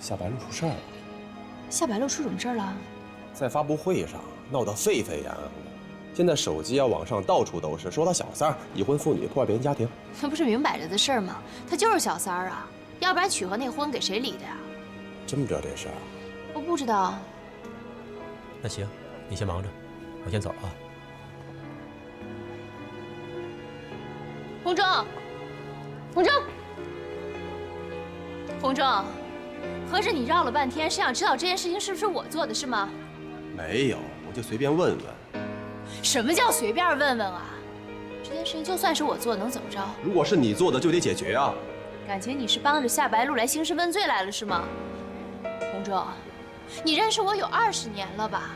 夏白露出事儿了。夏白露出什么事儿了？在发布会上闹得沸沸扬扬的，现在手机啊、网上到处都是说他小三儿、已婚妇女、破坏别人家庭。那不是明摆着的事儿吗？他就是小三儿啊，要不然娶和那婚给谁理的呀？真不知道这事儿啊？我不知道。那行，你先忙着，我先走了啊。洪忠，洪忠，洪忠，合着你绕了半天是想知道这件事情是不是我做的，是吗？没有，我就随便问问。什么叫随便问问啊？这件事情就算是我做的，能怎么着？如果是你做的，就得解决啊。感情你是帮着夏白露来兴师问罪来了是吗？洪忠，你认识我有20年了吧？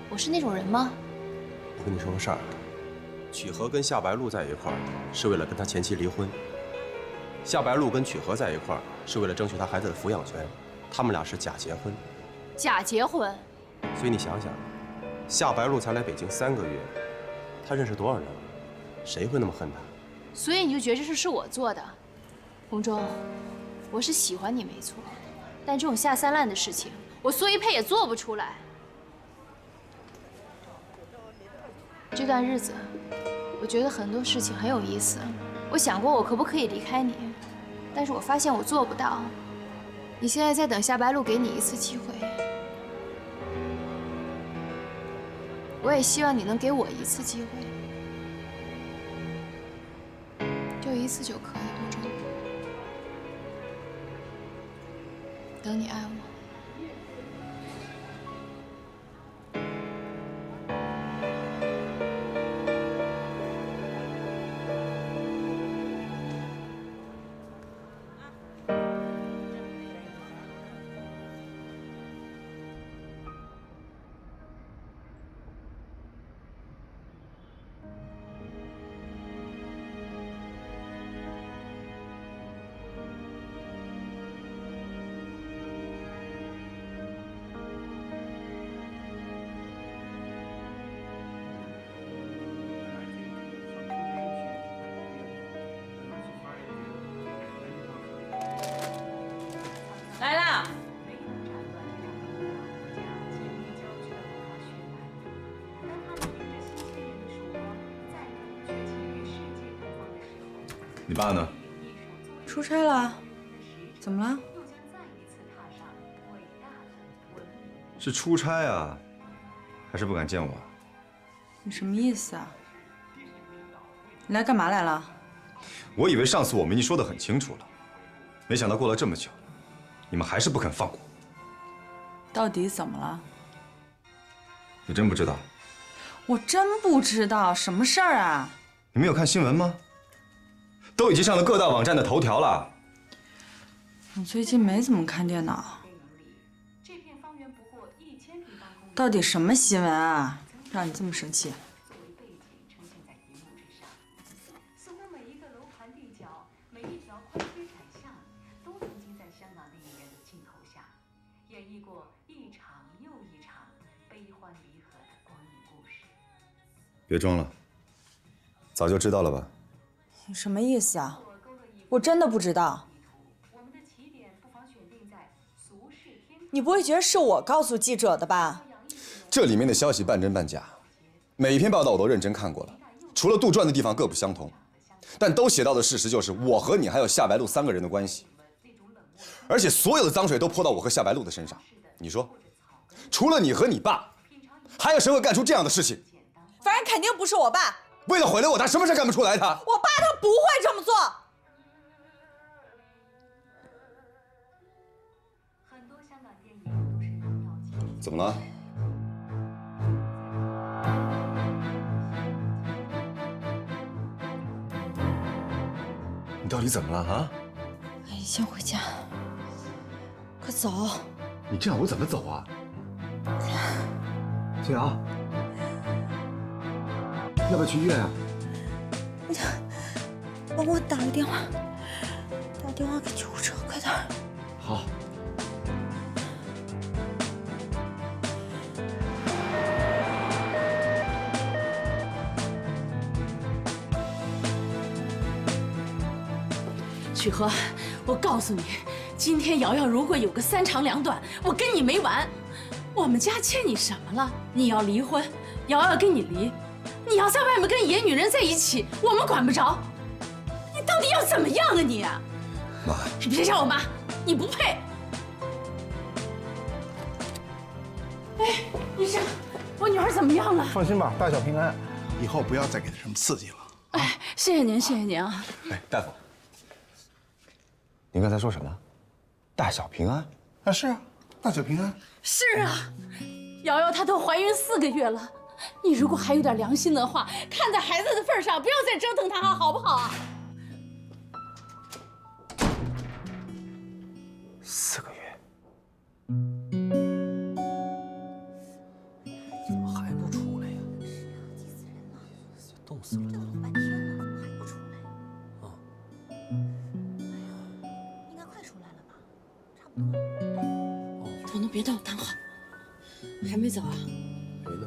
我是那种人吗？我跟你说个事儿，曲和跟夏白露在一块儿是为了跟他前妻离婚，夏白露跟曲和在一块儿是为了争取他孩子的抚养权，他们俩是假结婚。假结婚？所以你想想，夏白露才来北京3个月，她认识多少人了？谁会那么恨她？所以你就觉得这事是我做的？洪忠，我是喜欢你没错，但这种下三滥的事情，我苏一佩也做不出来。这段日子，我觉得很多事情很有意思。我想过我可不可以离开你，但是我发现我做不到。你现在在等夏白露给你一次机会，我也希望你能给我一次机会，就一次就可以，洪忠。等你爱我。来啦！你爸呢？出差了？怎么了？是出差啊，还是不敢见我？你什么意思啊？你来干嘛来了？我以为上次我们已经说得很清楚了，没想到过了这么久，你们还是不肯放过。到底怎么了？你真不知道？我真不知道，什么事儿啊？你没有看新闻吗？都已经上了各大网站的头条了。我最近没怎么看电脑。到底什么新闻啊？让你这么生气？别装了，早就知道了吧？你什么意思啊？我真的不知道。你不会觉得是我告诉记者的吧？这里面的消息半真半假，每一篇报道我都认真看过了，除了杜撰的地方各不相同，但都写到的事实就是我和你还有夏白露3个人的关系，而且所有的脏水都泼到我和夏白露的身上。你说，除了你和你爸，还有谁会干出这样的事情？反正肯定不是我爸。为了毁了我，他什么事干不出来？他，我爸他不会这么做。怎么了？你到底怎么了啊？哎，先回家，快走。你这样我怎么走啊？青瑶，要不要去医院啊？帮我打个电话，打电话给救护车，快点。好。曲和，我告诉你，今天瑶瑶如果有个3长2短，我跟你没完。我们家欠你什么了？你要离婚，瑶瑶跟你离；你要在外面跟野女人在一起，我们管不着。你到底要怎么样啊你？妈，你别叫我妈，你不配。哎，医生，我女儿怎么样了？放心吧，大小平安，以后不要再给她什么刺激了。哎，谢谢您，谢谢您啊。哎，大夫，您刚才说什么？大小平安？啊，是啊，大小平安。是啊，瑶瑶她都怀孕4个月了，你如果还有点良心的话，看在孩子的份上，不要再折腾她了，好不好啊？4个月，怎么还不出来呀？冻死了都。半天了，怎么还不出来？啊。应该快出来了吧？差不多了。彤彤别动，躺好。还没走啊？没呢。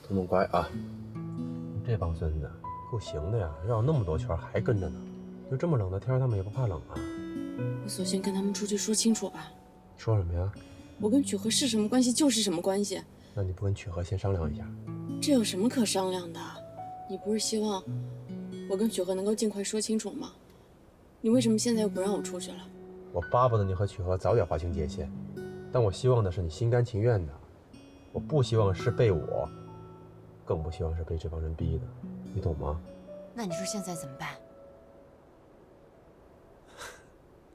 彤彤乖啊。这帮孙子够行的呀，绕那么多圈还跟着呢。就这么冷的天，他们也不怕冷啊？我索性跟他们出去说清楚吧。说什么呀？我跟曲和是什么关系就是什么关系。那你不跟曲和先商量一下？这有什么可商量的？你不是希望我跟曲和能够尽快说清楚吗？你为什么现在又不让我出去了？我巴不得你和曲和早点划清界限，但我希望的是你心甘情愿的。我不希望是被我，更不希望是被这帮人逼的，你懂吗？那你说现在怎么办？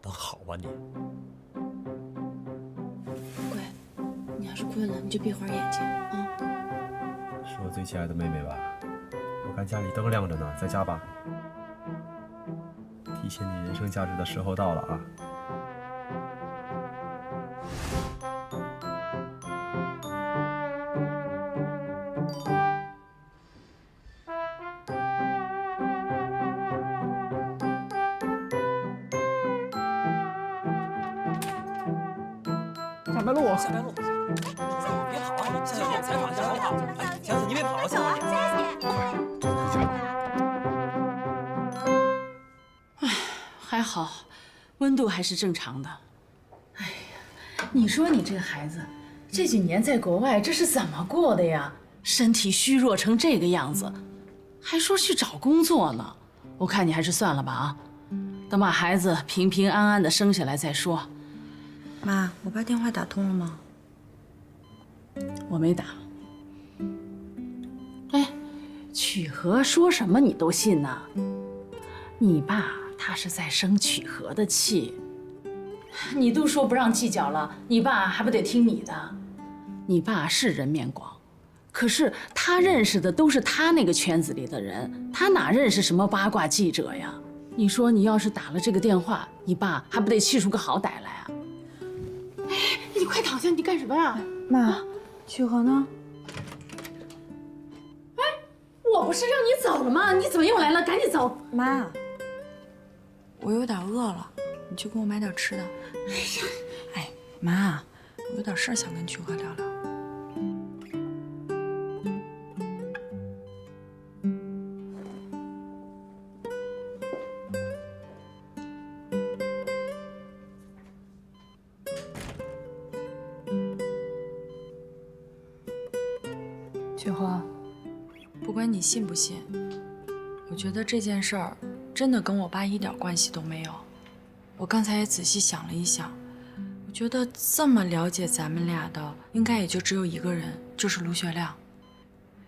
等好吧你。乖，你要是困了，你就闭会儿眼睛啊。是我最亲爱的妹妹吧？我看家里灯亮着呢，在家吧。体现你人生价值的时候到了啊！下白鹿，下白鹿，别跑啊！下小姐，采访一下好不好？哎，强子，你别跑啊！下小姐，还好，温度还是正常的。哎呀，你说你这个孩子，这几年在国外这是怎么过的呀？身体虚弱成这个样子，还说去找工作呢。我看你还是算了吧啊，等把孩子平平安安的生下来再说。妈，我爸电话打通了吗？我没打。哎，曲和说什么你都信呐？你爸他是在生曲和的气，你都说不让计较了，你爸还不得听你的？你爸是人面广，可是他认识的都是他那个圈子里的人，他哪认识什么八卦记者呀？你说你要是打了这个电话，你爸还不得气出个好歹来啊？哎，你快躺下，你干什么呀？妈，曲和呢？我不是让你走了吗？你怎么又来了？赶紧走！妈，我有点饿了，你去给我买点吃的。哎，妈，我有点事儿想跟曲和聊聊。曲和，不管你信不信，我觉得这件事儿真的跟我爸一点关系都没有。我刚才也仔细想了一想，我觉得这么了解咱们俩的，应该也就只有一个人，就是卢学亮，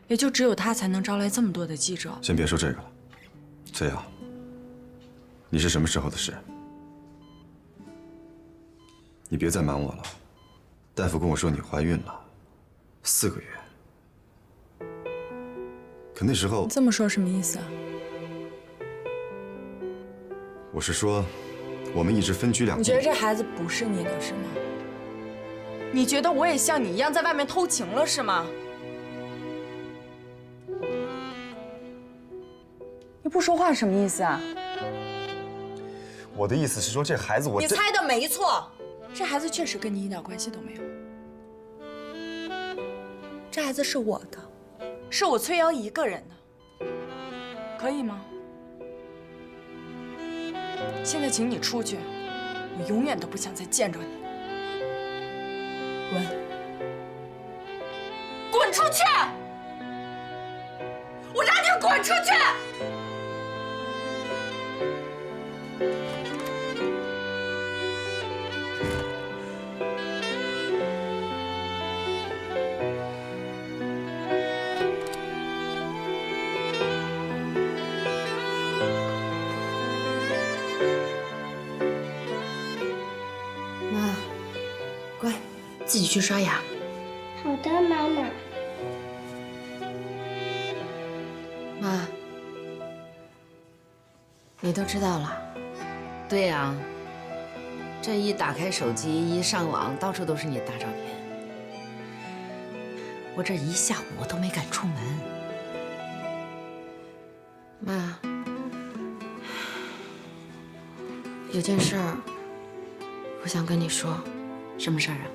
也就只有他才能招来这么多的记者。先别说这个了，崔瑶，你是什么时候的事？你别再瞒我了。大夫跟我说你怀孕了，4个月。可那时候这么说什么意思啊？我是说，我们一直分居两地。你觉得这孩子不是你的，是吗？你觉得我也像你一样在外面偷情了，是吗？你不说话什么意思啊？我的意思是说，这孩子我……你猜的没错，这孩子确实跟你一点关系都没有。这孩子是我的，是我崔瑶一个人的，可以吗？现在请你出去，我永远都不想再见着你。滚！滚出去！我让你滚出去！妈，乖，自己去刷牙。好的，妈妈。妈，你都知道了？对呀，这一打开手机，一上网，到处都是你的大照片。我这一下午我都没敢出门。妈，有件事儿，我想跟你说。什么事儿啊？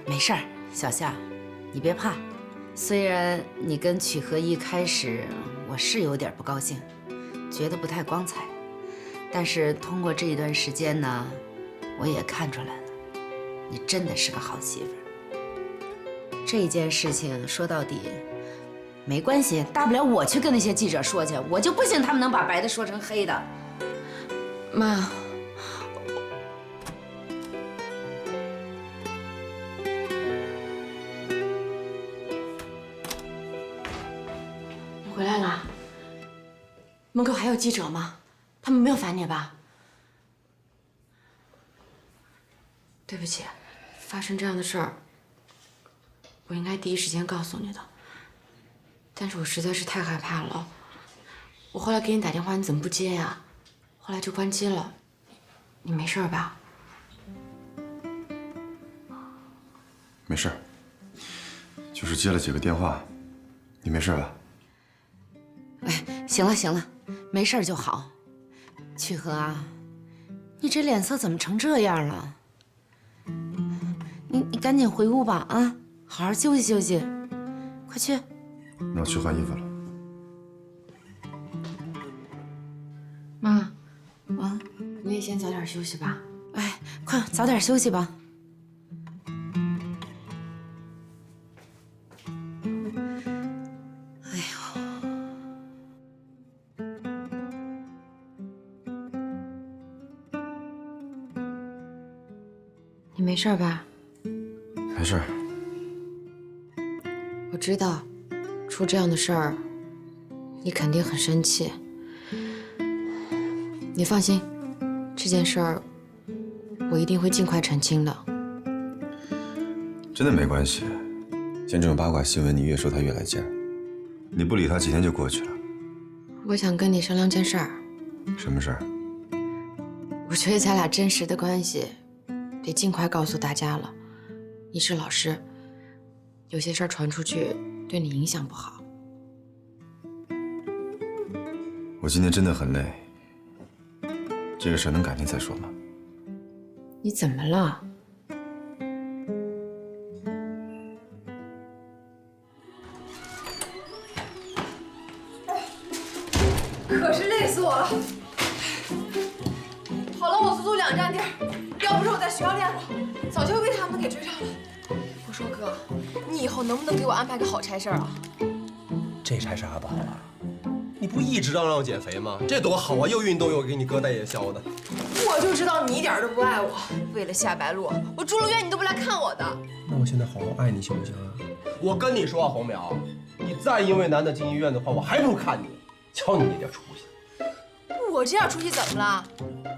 没事儿，小夏，你别怕。虽然你跟曲和一开始我是有点不高兴，觉得不太光彩，但是通过这一段时间呢，我也看出来了，你真的是个好媳妇儿。这件事情说到底没关系，大不了我去跟那些记者说去，我就不信他们能把白的说成黑的。妈，你回来了？门口还有记者吗？他们没有烦你吧？对不起，发生这样的事儿，我应该第一时间告诉你的。但是我实在是太害怕了。我后来给你打电话，你怎么不接呀？后来就关机了。你没事吧？没事，就是接了几个电话。你没事吧？哎，行了行了，没事就好。曲和啊，你这脸色怎么成这样了？你赶紧回屋吧啊，好好休息休息，快去。那我去换衣服了。妈，你也先早点休息吧。哎，快早点休息吧。哎呦，你没事吧？没事。我知道，出这样的事儿，你肯定很生气。你放心，这件事儿我一定会尽快澄清的。真的没关系，像这种八卦新闻，你越说他越来劲儿。你不理他，几天就过去了。我想跟你商量件事儿。什么事儿？我觉得咱俩真实的关系得尽快告诉大家了。你是老师，有些事儿传出去对你影响不好。我今天真的很累，这个事儿能改天再说吗？你怎么了？可是累死我了。好了，我足足2站地儿，要不是我在学校练过，早就被他们给追上了。我说哥，你以后能不能给我安排个好差事啊？这差事还不好啊？你不一直让我减肥吗？这多好啊，又运动又给你哥带夜宵的。我就知道你一点都不爱我。为了下白鹿，我住了院你都不来看我的。那我现在好好爱你行不行啊？我跟你说啊，红苗，你再因为男的进医院的话，我还不如看你。瞧你那点出息！我这点出息怎么了？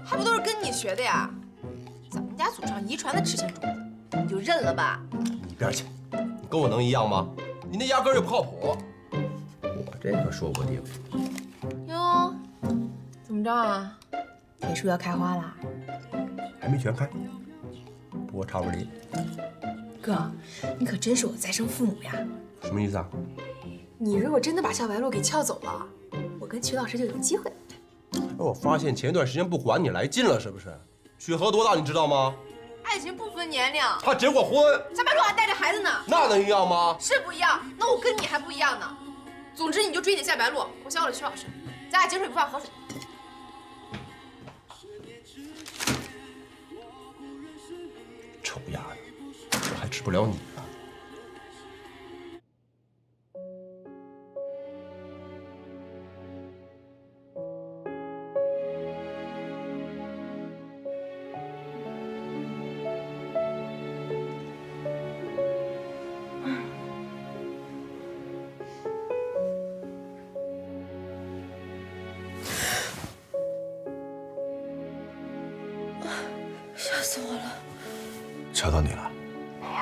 还不都是跟你学的呀？咱们家祖上遗传的吃钱种子，你就认了吧。你一边去！你跟我能一样吗？你那压根儿就不靠谱。我这可说不定。哟，怎么着啊？铁树要开花啦？还没全开，不过差不离。哥，你可真是我再生父母呀！什么意思啊？你如果真的把小白鹿给撬走了，我跟曲老师就有机会了。我发现前一段时间不管你来劲了，是不是？曲和多大你知道吗？爱情不分年龄。他结过婚，小白鹿还带着孩子呢。那能一样吗？是不一样，那我跟你还不一样呢。总之你就追你下白鹿，我消了曲老师，咱咱俩井水不犯河水。臭丫头，我还治不了你啊！吓死我了！吵到你了？没有。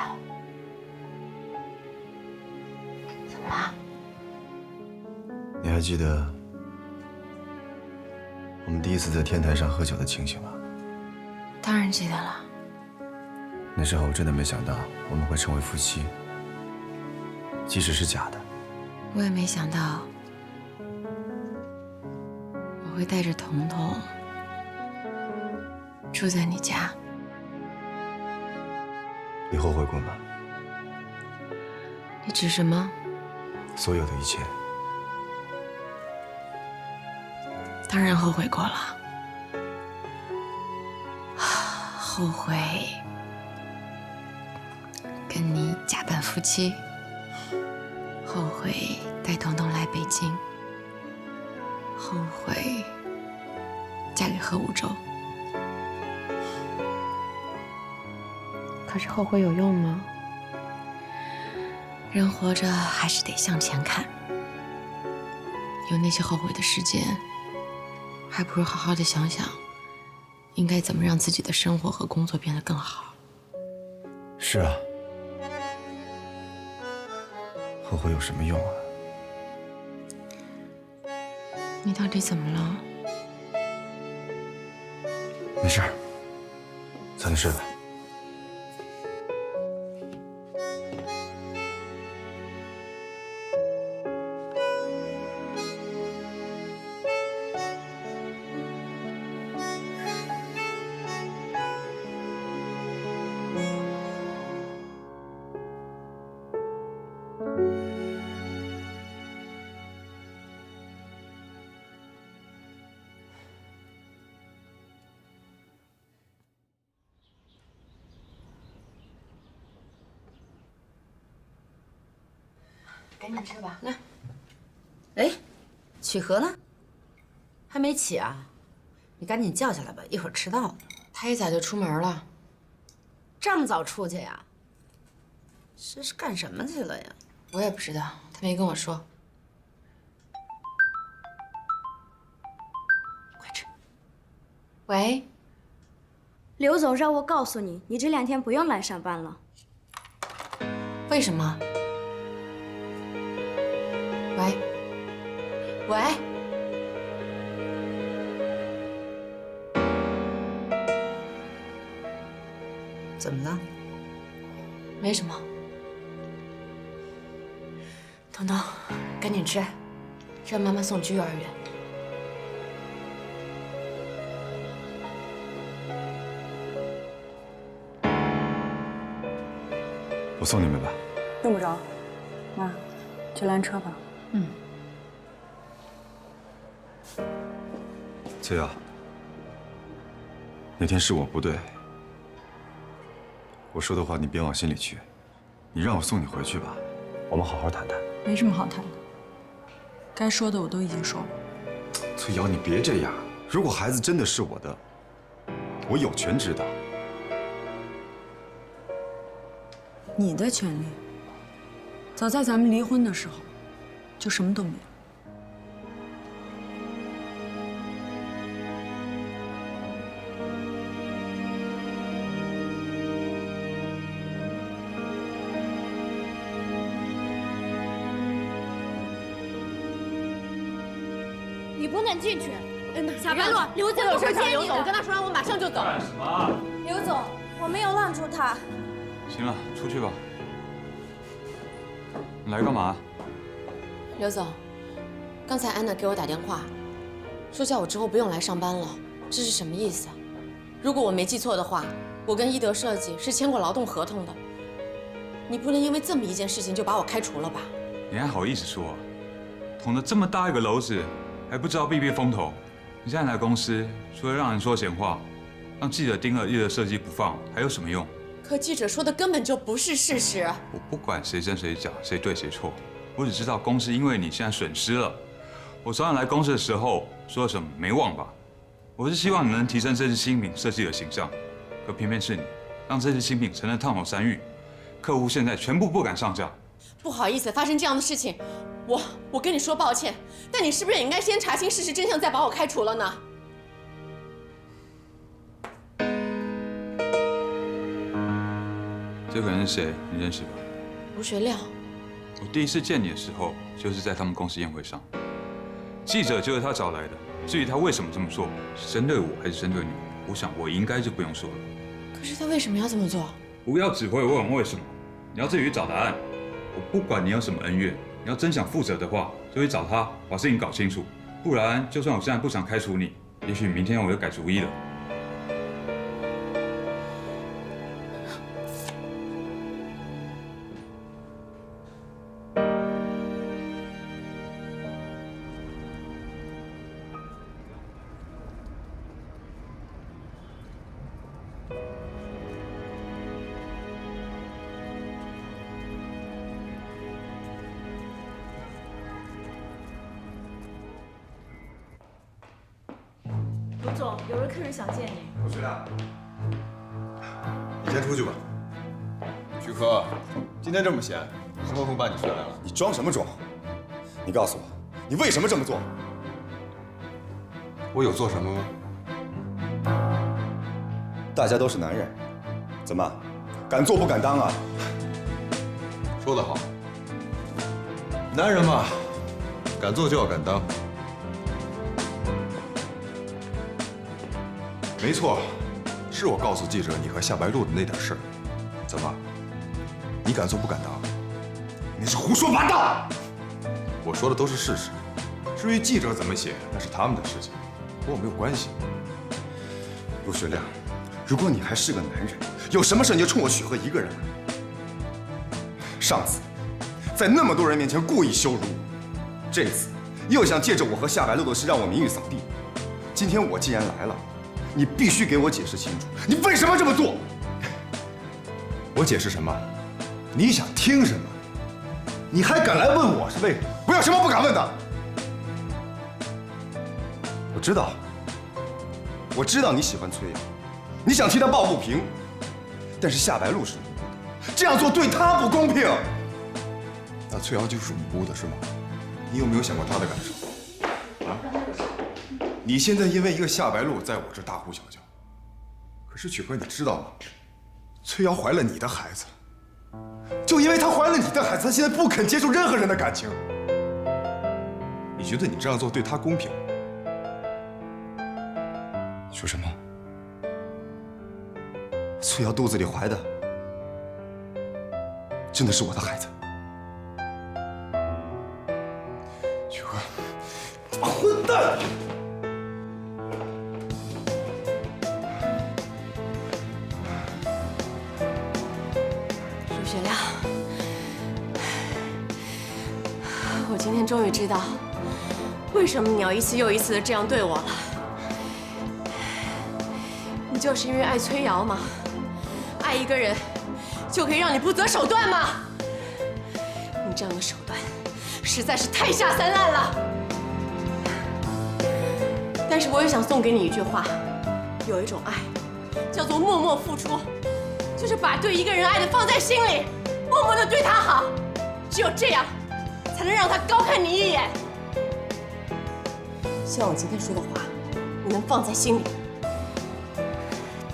怎么了？你还记得我们第一次在天台上喝酒的情形吗？当然记得了。那时候我真的没想到我们会成为夫妻，即使是假的。我也没想到我会带着彤彤住在你家。你后悔过吗？你指什么？所有的一切。当然后悔过了，后悔跟你假扮夫妻，后悔带彤彤来北京，后悔嫁给何无舟。可是后悔有用吗？人活着还是得向前看，有那些后悔的时间，还不如好好的想想，应该怎么让自己的生活和工作变得更好。是啊，后悔有什么用啊？你到底怎么了？没事儿，早点睡吧。赶紧吃吧。来，哎，曲和呢？还没起啊？你赶紧叫下来吧，一会儿迟到了。他一早就出门了。这么早出去呀？是干什么去了呀？我也不知道，他没跟我说。快吃。喂，刘总让我告诉你，你这2天不用来上班了。为什么？喂，喂，怎么了？没什么。彤彤，赶紧吃，让妈妈送你去幼儿园。我送你们吧。用不着，妈，去拦车吧。嗯。翠瑶，那天是我不对，我说的话你别往心里去，你让我送你回去吧，我们好好谈谈。没什么好谈的，该说的我都已经说了。翠瑶，你别这样，如果孩子真的是我的，我有权知道。你的权利，早在咱们离婚的时候，就什么都没有。你不能进去。小白鹿，刘总，我不接你的。我跟他说完，我马上就走。干什么？刘总，我没有拦住他。行了，出去吧。你来干嘛？刘总，刚才安娜给我打电话，说叫我之后不用来上班了，这是什么意思？如果我没记错的话，我跟伊德设计是签过劳动合同的。你不能因为这么一件事情就把我开除了吧？你还好意思说？捅了这么大一个篓子，还不知道避避风头。你现在来公司，除了让人说闲话，让记者盯了叶的设计不放，还有什么用？可记者说的根本就不是事实。我不管谁真谁假，谁对谁错，我只知道公司因为你现在损失了。我昨晚来公司的时候说了什么，没忘吧？我是希望你能提升这支新品设计的形象，可偏偏是你让这支新品成了烫手山芋，客户现在全部不敢上架。不好意思，发生这样的事情，我跟你说抱歉，但你是不是也应该先查清事实真相，再把我开除了呢？这个人是谁？你认识吧？卢学亮。我第一次见你的时候，就是在他们公司宴会上，记者就是他找来的。至于他为什么这么做，是针对我还是针对你，我想我应该就不用说了。可是他为什么要这么做？不要只会问为什么，你要自己去找答案。我不管你有什么恩怨，你要真想负责的话，就去找他，把事情搞清楚。不然，就算我现在不想开除你，也许明天我就改主意了。卢总，有位客人想见你。陆学亮，你先出去吧。曲和，今天这么闲，什么风把你吹来了？你装什么装？你告诉我，你为什么这么做？我有做什么吗？大家都是男人，怎么，敢做不敢当啊？说得好，男人嘛，敢做就要敢当。没错，是我告诉记者你和夏白露的那点事儿。怎么，你敢做不敢当？你是胡说八道！我说的都是事实，至于记者怎么写，那是他们的事情，跟我没有关系。陆学亮，如果你还是个男人，有什么事你就冲我许和一个人来。上次在那么多人面前故意羞辱我，这次又想借着我和夏白露的事让我名誉扫地。今天我既然来了，你必须给我解释清楚，你为什么这么做？我解释什么？你想听什么？你还敢来问我是为什么？我有什么不敢问的？我知道你喜欢崔瑶，你想替她抱不平，但是夏白露是无辜的，这样做对她不公平。那崔瑶就是无辜的是吗？你有没有想过她的感受？啊？你现在因为一个夏白露在我这大呼小叫，可是曲和你知道吗？崔瑶怀了你的孩子，就因为她怀了你的孩子，她现在不肯接受任何人的感情。你觉得你这样做对她公平？你说什么？崔瑶肚子里怀的真的是我的孩子？曲和，混蛋！陆学亮，我今天终于知道，为什么你要一次又一次的这样对我了。你就是因为爱崔瑶吗？爱一个人就可以让你不择手段吗？你这样的手段实在是太下三滥了。但是我也想送给你一句话：有一种爱叫做默默付出，就是把对一个人爱的放在心里，默默的对他好，只有这样才能让他高看你一眼。希望我今天说的话你能放在心里。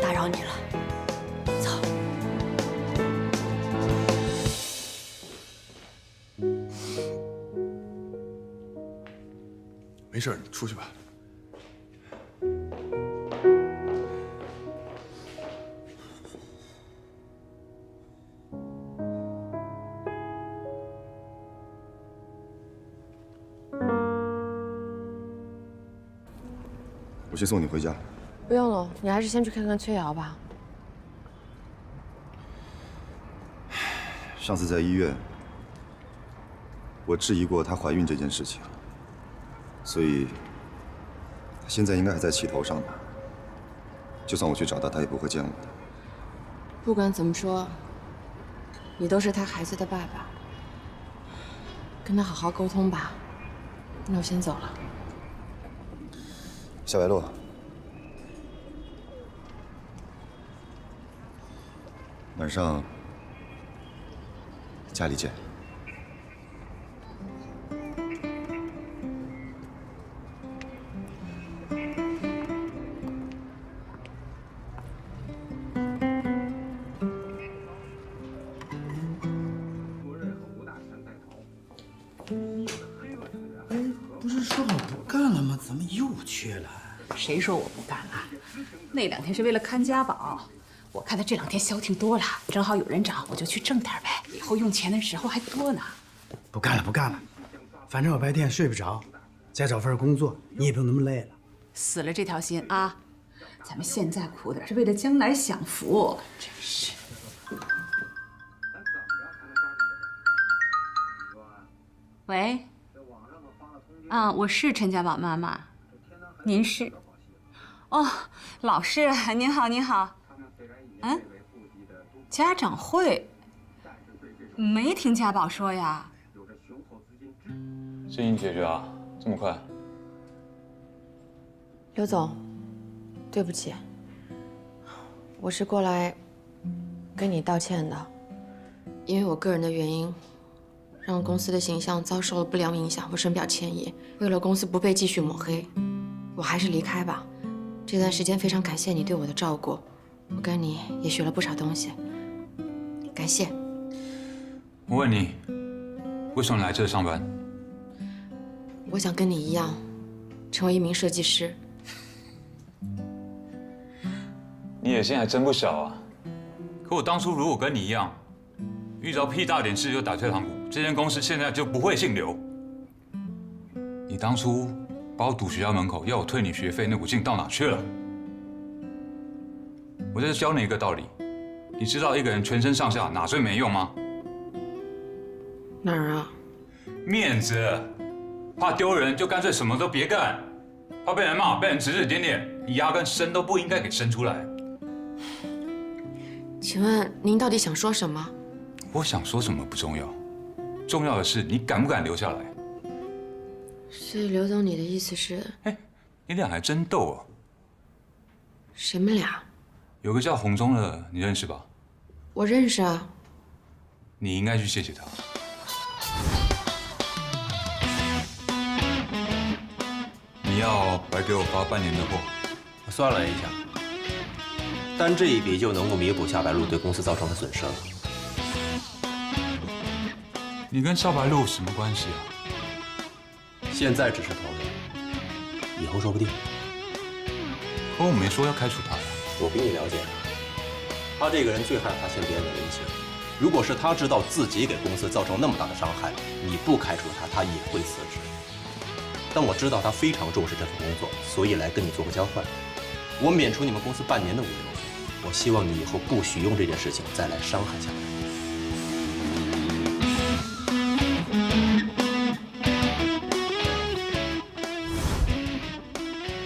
打扰你了，走。没事，你出去吧。我去送你回家。不用了，你还是先去看看崔瑶吧。上次在医院，我质疑过她怀孕这件事情，所以现在应该还在气头上吧？就算我去找他，他也不会见我的。不管怎么说，你都是他孩子的爸爸，跟他好好沟通吧。那我先走了。夏白露，晚上家里见。不是说好不干了吗？怎么又去了？谁说我不干了？那2天是为了看家宝，我看他这2天消停多了，正好有人找，我就去挣点呗，以后用钱的时候还多呢。不干了，不干了，反正我白天睡不着，再找份工作，你也不用那么累了。死了这条心啊！咱们现在苦点是为了将来享福，真是。喂，啊，我是陈家宝妈妈，您是？哦，老师，您好，您好。嗯，家长会，没听家宝说呀。事情解决啊，这么快？刘总，对不起，我是过来跟你道歉的，因为我个人的原因，让公司的形象遭受了不良影响，我深表歉意。为了公司不被继续抹黑，我还是离开吧。这段时间非常感谢你对我的照顾，我跟你也学了不少东西，感谢。我问你，为什么来这上班？我想跟你一样，成为一名设计师。你野心还真不小啊！可我当初如果跟你一样，遇着屁大点事就打退堂鼓，这间公司现在就不会姓刘。你当初把我堵学校门口，要我退你学费，那股劲到哪去了？我在教你一个道理，你知道一个人全身上下哪最没用吗？哪儿啊？面子，怕丢人就干脆什么都别干，怕被人骂、被人指指点点，你压根生都不应该给生出来。请问您到底想说什么？我想说什么不重要，重要的是你敢不敢留下来。所以刘总，你的意思是？哎，你俩还真逗哦。谁们俩？有个叫洪忠的，你认识吧？我认识啊。你应该去谢谢他。你要白给我发半年的货。我算了一下，单这一笔就能够弥补夏白露对公司造成的损失了。你跟夏白露什么关系啊？现在只是朋友，以后说不定。可我没说要开除他呀。我比你了解他这个人最害怕欠别人的人情。如果是他知道自己给公司造成那么大的伤害，你不开除他，他也会辞职。但我知道他非常重视这份工作，所以来跟你做个交换。我免除你们公司半年的物流费。我希望你以后不许用这件事情再来伤害夏白露。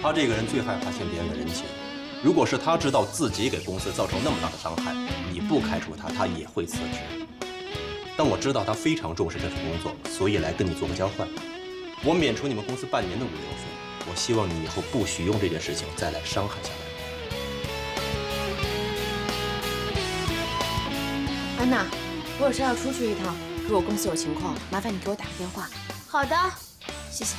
他这个人最害怕欠别人的人情。如果是他知道自己给公司造成那么大的伤害，你不开除他，他也会辞职。但我知道他非常重视这份工作，所以来跟你做个交换。我免除你们公司半年的物流费。我希望你以后不许用这件事情再来伤害夏白露。安娜，我有事要出去一趟，如果公司有情况，麻烦你给我打个电话。好的，谢谢。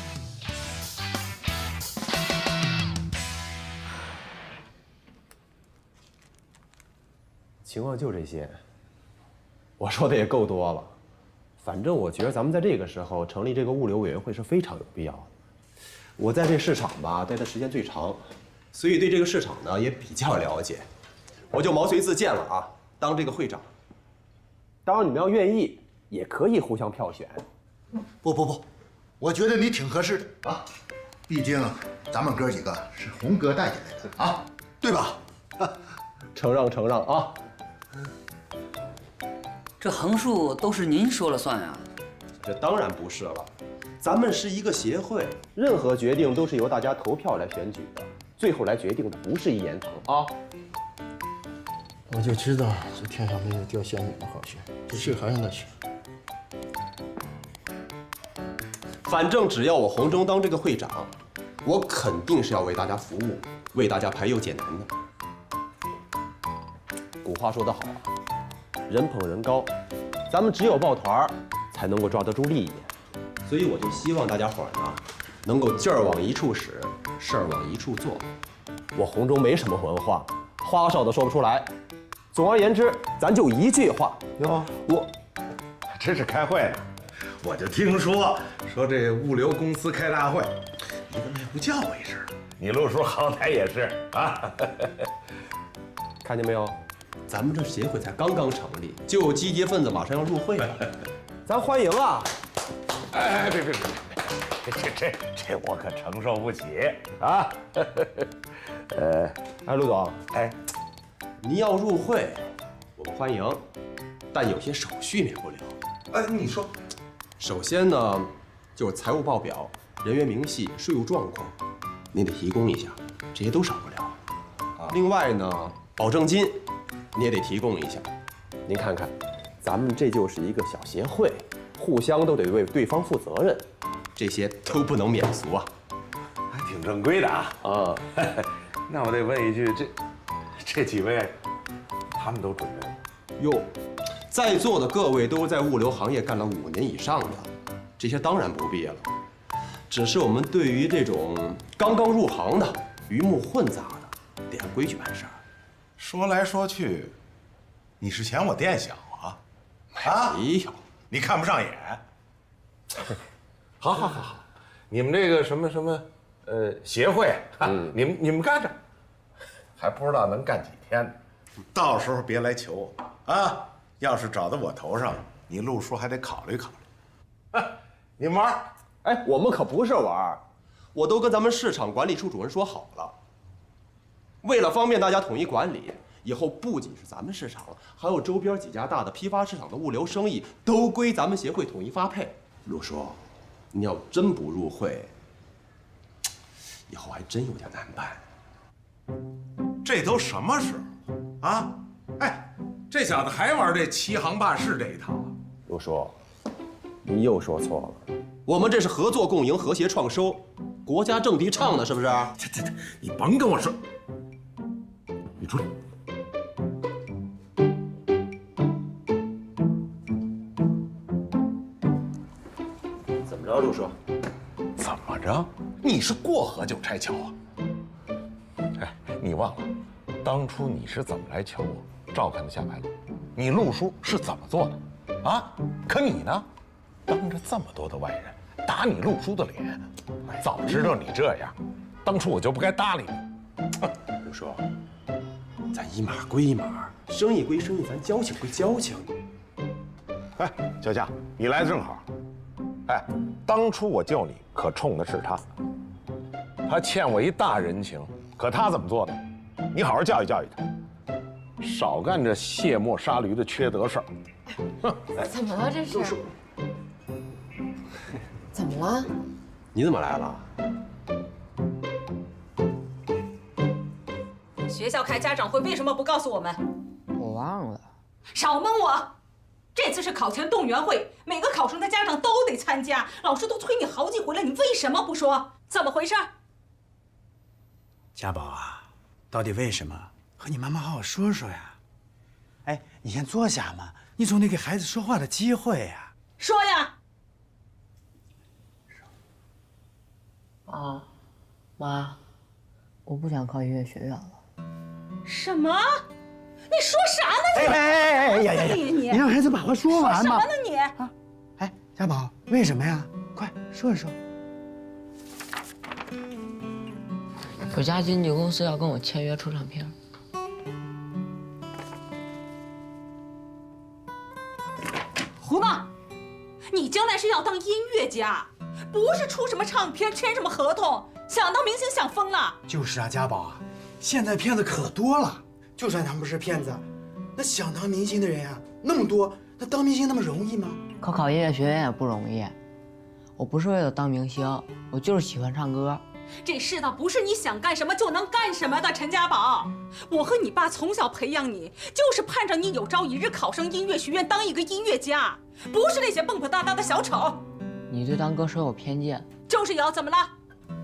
情况就这些，我说的也够多了。反正我觉得咱们在这个时候成立这个物流委员会是非常有必要的。我在这市场吧待的时间最长，所以对这个市场呢也比较了解。我就毛遂自荐了啊，当这个会长。当然你们要愿意，也可以互相票选。不，我觉得你挺合适的啊，毕竟咱们哥几个是红哥带进来的啊，对吧？承让啊。这横竖都是您说了算啊？这当然不是了，咱们是一个协会，任何决定都是由大家投票来选举的，最后来决定的不是一言堂啊。我就知道这天上没有掉仙女的好事，这事还是那事。反正只要我红中当这个会长，我肯定是要为大家服务，为大家排忧解难的。古话说得好啊，人捧人高，咱们只有抱团儿，才能够抓得住利益。所以我就希望大家伙儿呢，能够劲儿往一处使，事儿往一处做。我红中没什么文化，花哨的说不出来。总而言之，咱就一句话哟，我这是开会呢。我就听说这物流公司开大会，你怎么也不叫我一声？你陆叔好歹也是啊。看见没有，咱们这协会才刚刚成立，就有积极分子马上要入会了，咱欢迎啊！哎，别，这我可承受不起啊！哎，陆总，哎，您要入会，我们欢迎，但有些手续免不了。哎，你说，首先呢，就是财务报表、人员明细、税务状况，您得提供一下，这些都少不了。另外呢，保证金你也得提供一下。您看看，咱们这就是一个小协会，互相都得为对方负责任，这些都不能免俗啊。还挺正规的啊。啊，那我得问一句，这几位，他们都准备了？哟，在座的各位都是在物流行业干了5年以上的，这些当然不必了。只是我们对于这种刚刚入行的、鱼目混杂的，得按规矩办事儿。说来说去，你是嫌我店小啊？啊？没有，你看不上眼。好，你们这个什么协会，你们干着，还不知道能干几天呢。到时候别来求我啊！要是找到我头上，你陆叔还得考虑考虑。你们玩？哎，我们可不是玩儿，我都跟咱们市场管理处主任说好了，为了方便大家统一管理，以后不仅是咱们市场，还有周边几家大的批发市场的物流生意都归咱们协会统一发配。陆叔，你要真不入会，以后还真有点难办。这都什么时候啊？哎，这小子还玩这欺行霸市这一套啊！陆叔，你又说错了，我们这是合作共赢、和谐创收，国家正提倡的，是不是？这，你甭跟我说，你出来。怎么着，陆叔？怎么着？你是过河就拆桥啊？哎，你忘了，当初你是怎么来求我照看的下白鹿？你陆叔是怎么做的？啊？可你呢，当着这么多的外人打你陆叔的脸，早知道你这样，当初我就不该搭理你。陆叔，咱一码归一码，生意归生意，咱交情归交情。哎，小夏，你来的正好。哎，当初我救你，可冲的是他，他欠我一大人情。可他怎么做的？你好好教育教育他，少干这卸磨杀驴的缺德事儿。怎么了？这是？怎么了？你怎么来了？学校开家长会为什么不告诉我们？我忘了。少蒙我！这次是考前动员会，每个考生的家长都得参加，老师都催你好几回了，你为什么不说？怎么回事？家宝啊，到底为什么？和你妈妈好好说说呀。哎，你先坐下嘛，你总得给孩子说话的机会呀。说呀。爸妈，我不想考音乐学院了。什么？你说啥呢你？哎呀！你让孩子把话说完嘛。说什么呢你？啊，哎，家宝，为什么呀？快说一说。有家经纪公司要跟我签约出唱片。胡闹！你将来是要当音乐家，不是出什么唱片、签什么合同。想当明星想疯了。就是啊，家宝啊，现在骗子可多了。就算他们不是骗子，那想当明星的人啊那么多，那当明星那么容易吗？考音乐学院也不容易。我不是为了当明星，我就是喜欢唱歌。这世道不是你想干什么就能干什么的，陈家宝。我和你爸从小培养你，就是盼着你有朝一日考上音乐学院，当一个音乐家，不是那些蹦蹦哒哒的小丑。你对当歌手有偏见。就是有，怎么了？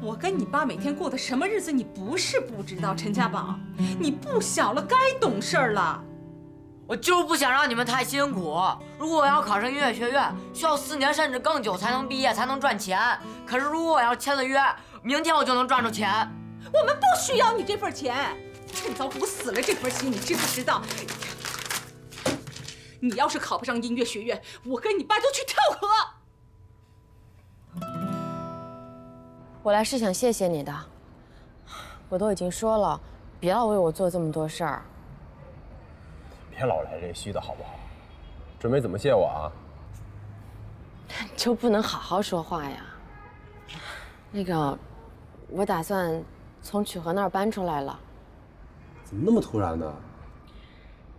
我跟你爸每天过的什么日子，你不是不知道，陈家宝，你不小了，该懂事了。我就是不想让你们太辛苦。如果我要考上音乐学院，需要4年甚至更久才能毕业，才能赚钱。可是如果我要签了约，明天我就能赚着钱。我们不需要你这份钱，趁早给我死了这份心，你知不知道？你要是考不上音乐学院，我跟你爸就去跳河。我来是想谢谢你的，我都已经说了，别老为我做这么多事儿。别老来这虚的好不好？准备怎么谢我啊？就不能好好说话呀？那个，我打算从曲河那儿搬出来了。怎么那么突然呢？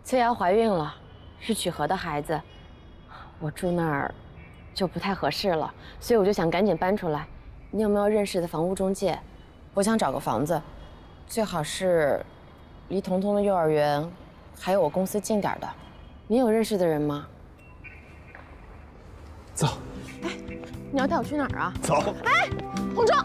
崔瑶怀孕了，是曲河的孩子，我住那儿就不太合适了，所以我就想赶紧搬出来。你有没有认识的房屋中介？我想找个房子，最好是离彤彤的幼儿园还有我公司近点的。你有认识的人吗？走。哎，你要带我去哪儿啊？走。哎，洪忠。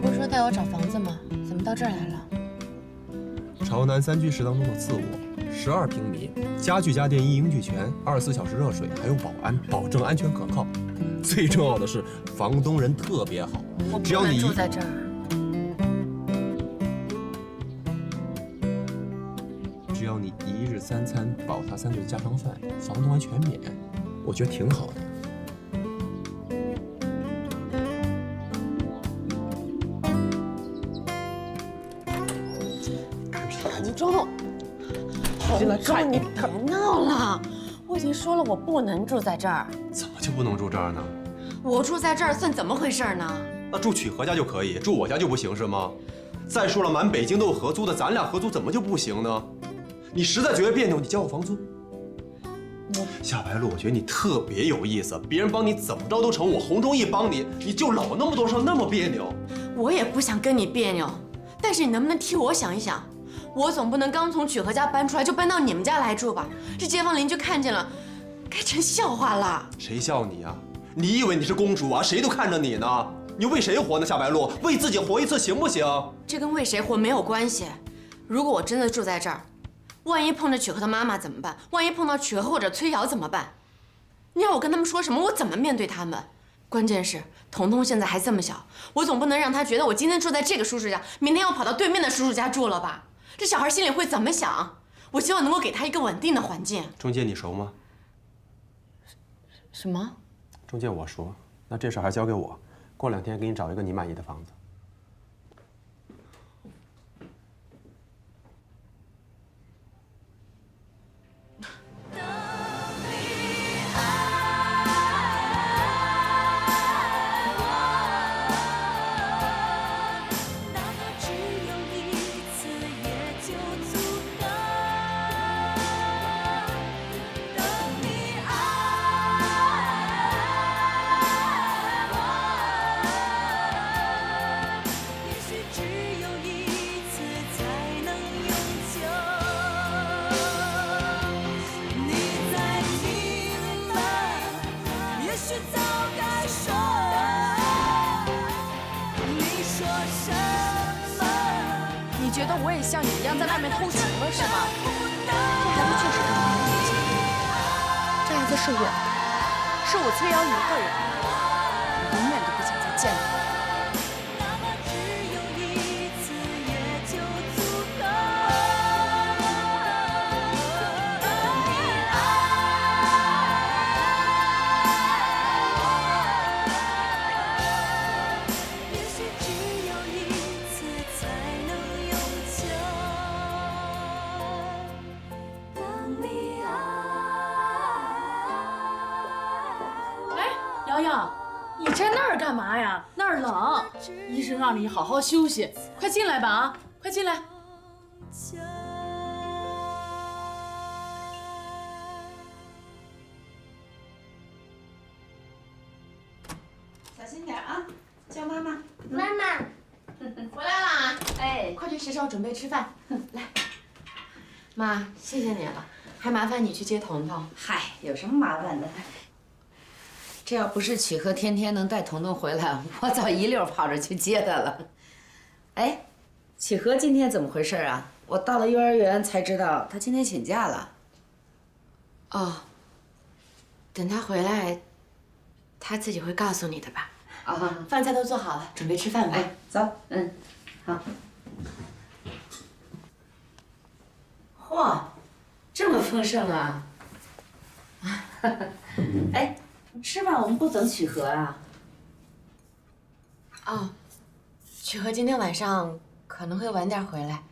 不是说带我找房子吗？怎么到这儿来了？朝南3居室当中的次卧，12平米，家具家电一应俱全，24小时热水，还有保安，保证安全可靠。最重要的是，房东人特别好，只要你住在这儿。只要你1日3餐保他3顿家常饭，房东还全免，我觉得挺好的。洪忠，你别闹了！我已经说了，我不能住在这儿。怎么就不能住这儿呢？我住在这儿算怎么回事呢？那住曲河家就可以，住我家就不行是吗？再说了，满北京都有合租的，咱俩合租怎么就不行呢？你实在觉得别扭，你交我房租。夏白露，我觉得你特别有意思，别人帮你怎么着都成，我洪忠义帮你，你就老那么多事儿，那么别扭。我也不想跟你别扭，但是你能不能替我想一想？我总不能刚从曲河家搬出来就搬到你们家来住吧？这街坊邻居看见了，该成笑话了。谁笑你啊？你以为你是公主啊？谁都看着你呢。你为谁活呢？夏白露，为自己活一次行不行？这跟为谁活没有关系。如果我真的住在这儿，万一碰着曲河的妈妈怎么办？万一碰到曲河或者崔瑶怎么办？你让我跟他们说什么？我怎么面对他们？关键是彤彤现在还这么小，我总不能让他觉得我今天住在这个叔叔家，明天要跑到对面的叔叔家住了吧？这小孩心里会怎么想？我希望能够给他一个稳定的环境。中介你熟吗？什么？中介我熟，那这事还交给我，过2天给你找一个你满意的房子。你觉得我也像你一样在外面偷情了是吧？这孩子确实跟我没关系，这孩子是我的，是我崔瑶一个人，我永远都不想再见到他。瑶瑶，你站那儿干嘛呀？那儿儿冷，医生让你好好休息，快进来吧啊，快进来。小心点啊，叫妈妈。妈妈，回来啦！哎，快去洗手，准备吃饭。来，妈，谢谢你了，还麻烦你去接彤彤。嗨，有什么麻烦的？这要不是曲和天天能带彤彤回来，我早一溜跑着去接他了。哎，曲和今天怎么回事啊？我到了幼儿园才知道他今天请假了。哦，等他回来，他自己会告诉你的吧？啊，饭菜都做好了，准备吃饭吧。哎，走，好。嚯，这么丰盛啊！哎，吃饭我们不等曲和啊？哦，曲和今天晚上可能会晚点回来，